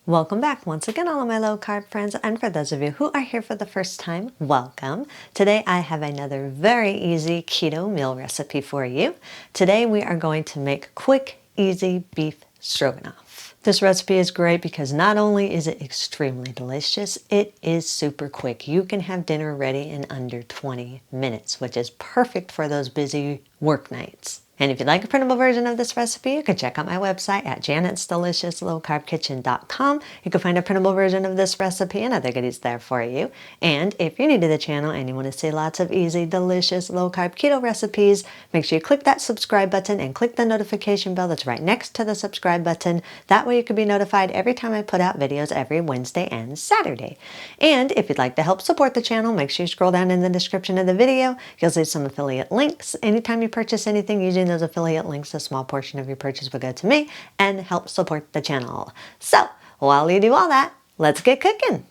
Welcome back once again, all of my low carb friends, and for those of you who are here for the first time, welcome. Today I have another very easy keto meal recipe for you. Today we are going to make quick, easy beef stroganoff. This recipe is great because not only is it extremely delicious, it is super quick. You can have dinner ready in under 20 minutes, which is perfect for those busy work nights. And if you'd like a printable version of this recipe, you can check out my website at janet'sdeliciouslowcarbkitchen.com. You can find a printable version of this recipe and other goodies there for you. And if you're new to the channel and you want to see lots of easy, delicious, low-carb keto recipes, make sure you click that subscribe button and click the notification bell that's right next to the subscribe button. That way you can be notified every time I put out videos every Wednesday and Saturday. And if you'd like to help support the channel, make sure you scroll down in the description of the video. You'll see some affiliate links. Anytime you purchase anything using those affiliate links, a small portion of your purchase will go to me and help support the channel. So while you do all that, let's get cooking.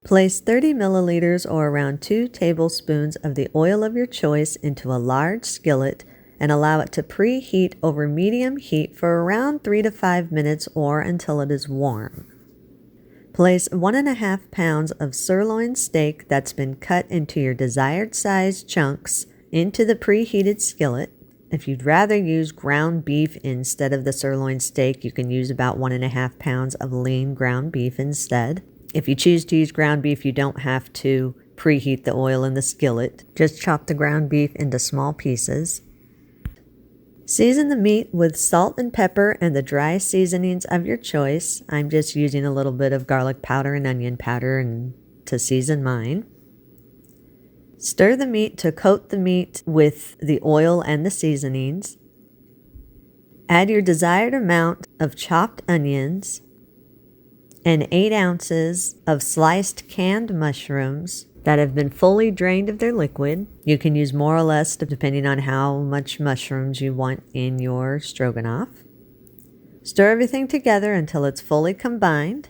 Place 30 milliliters or around 2 tablespoons of the oil of your choice into a large skillet and allow it to preheat over medium heat for around 3 to 5 minutes or until it is warm. Place 1.5 pounds of sirloin steak that's been cut into your desired size chunks into the preheated skillet. If you'd rather use ground beef instead of the sirloin steak, you can use about 1.5 pounds of lean ground beef instead. If you choose to use ground beef, you don't have to preheat the oil in the skillet. Just chop the ground beef into small pieces. Season the meat with salt and pepper and the dry seasonings of your choice. I'm just using a little bit of garlic powder and onion powder to season mine. Stir the meat to coat the meat with the oil and the seasonings. Add your desired amount of chopped onions and 8 ounces of sliced canned mushrooms that have been fully drained of their liquid. You can use more or less depending on how much mushrooms you want in your stroganoff. Stir everything together until it's fully combined.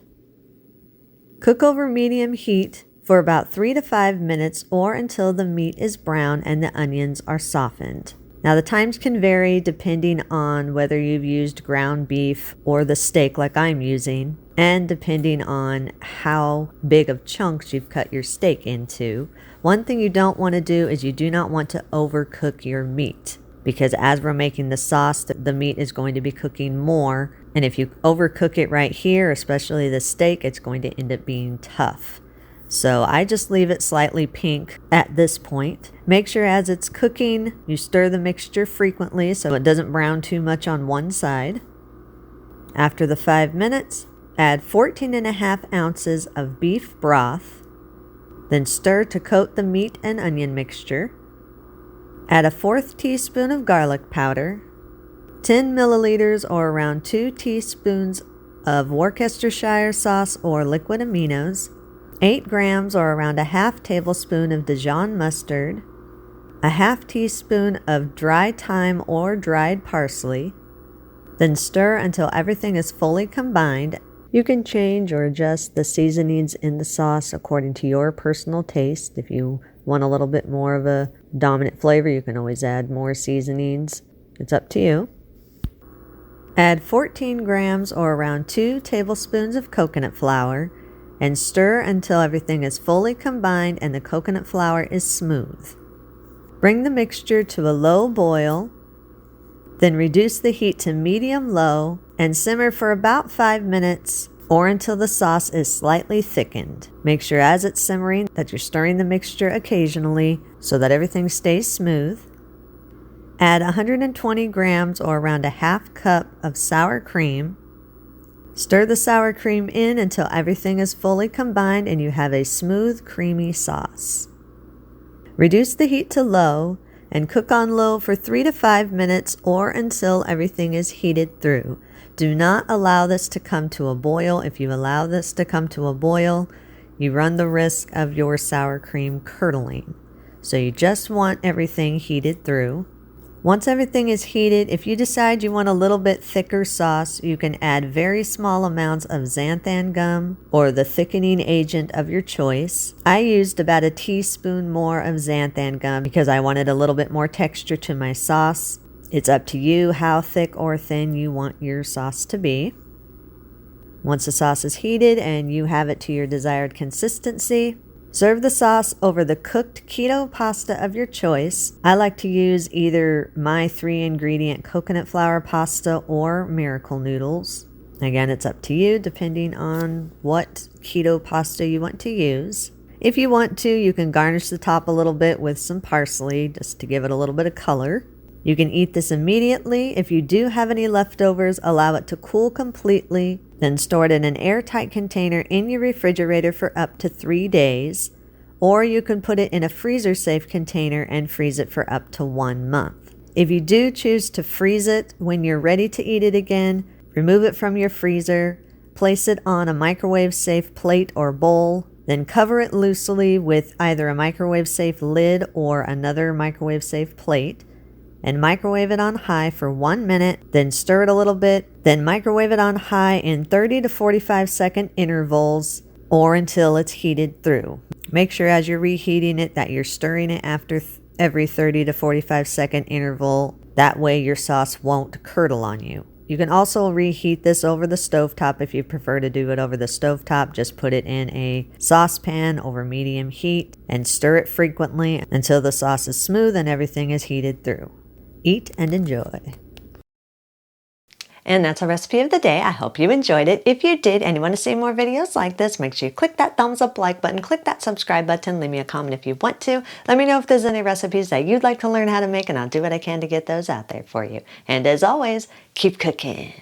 Cook over medium heat for about 3 to 5 minutes or until the meat is brown and the onions are softened. Now the times can vary depending on whether you've used ground beef or the steak like I'm using, and depending on how big of chunks you've cut your steak into. One thing you don't want to do is you do not want to overcook your meat, because as we're making the sauce, the meat is going to be cooking more, and if you overcook it right here, especially the steak, it's going to end up being tough. So I just leave it slightly pink at this point. Make sure as it's cooking, you stir the mixture frequently so it doesn't brown too much on one side. After the 5 minutes, add 14.5 ounces of beef broth. Then stir to coat the meat and onion mixture. Add a 1/4 teaspoon of garlic powder, 10 milliliters or around 2 teaspoons of Worcestershire sauce or liquid aminos, 8 grams or around a 1/2 tablespoon of Dijon mustard, a 1/2 teaspoon of dry thyme or dried parsley. Then stir until everything is fully combined. You can change or adjust the seasonings in the sauce according to your personal taste. If you want a little bit more of a dominant flavor, you can always add more seasonings. It's up to you. Add 14 grams or around 2 tablespoons of coconut flour and stir until everything is fully combined and the coconut flour is smooth. Bring the mixture to a low boil, then reduce the heat to medium-low and simmer for about 5 minutes or until the sauce is slightly thickened. Make sure as it's simmering that you're stirring the mixture occasionally so that everything stays smooth. Add 120 grams or around a 1/2 cup of sour cream. Stir the sour cream in until everything is fully combined and you have a smooth, creamy sauce. Reduce the heat to low and cook on low for 3 to 5 minutes or until everything is heated through. Do not allow this to come to a boil. If you allow this to come to a boil, you run the risk of your sour cream curdling. So you just want everything heated through. Once everything is heated, if you decide you want a little bit thicker sauce, you can add very small amounts of xanthan gum or the thickening agent of your choice. I used about a teaspoon more of xanthan gum because I wanted a little bit more texture to my sauce. It's up to you how thick or thin you want your sauce to be. Once the sauce is heated and you have it to your desired consistency, serve the sauce over the cooked keto pasta of your choice. I like to use either my 3-ingredient coconut flour pasta or miracle noodles. Again, it's up to you depending on what keto pasta you want to use. If you want to, you can garnish the top a little bit with some parsley just to give it a little bit of color. You can eat this immediately. If you do have any leftovers, allow it to cool completely, then store it in an airtight container in your refrigerator for up to 3 days, or you can put it in a freezer-safe container and freeze it for up to 1 month. If you do choose to freeze it when you're ready to eat it again, remove it from your freezer, place it on a microwave-safe plate or bowl, then cover it loosely with either a microwave-safe lid or another microwave-safe plate, and microwave it on high for 1 minute, then stir it a little bit, then microwave it on high in 30 to 45 second intervals or until it's heated through. Make sure as you're reheating it that you're stirring it after every 30 to 45 second interval. That way your sauce won't curdle on you. You can also reheat this over the stovetop if you prefer to do it over the stovetop. Just put it in a saucepan over medium heat and stir it frequently until the sauce is smooth and everything is heated through. Eat and enjoy. And that's our recipe of the day. I hope you enjoyed it. If you did and you want to see more videos like this, make sure you click that thumbs up like button, click that subscribe button, leave me a comment if you want to. Let me know if there's any recipes that you'd like to learn how to make, and I'll do what I can to get those out there for you. And as always, keep cooking.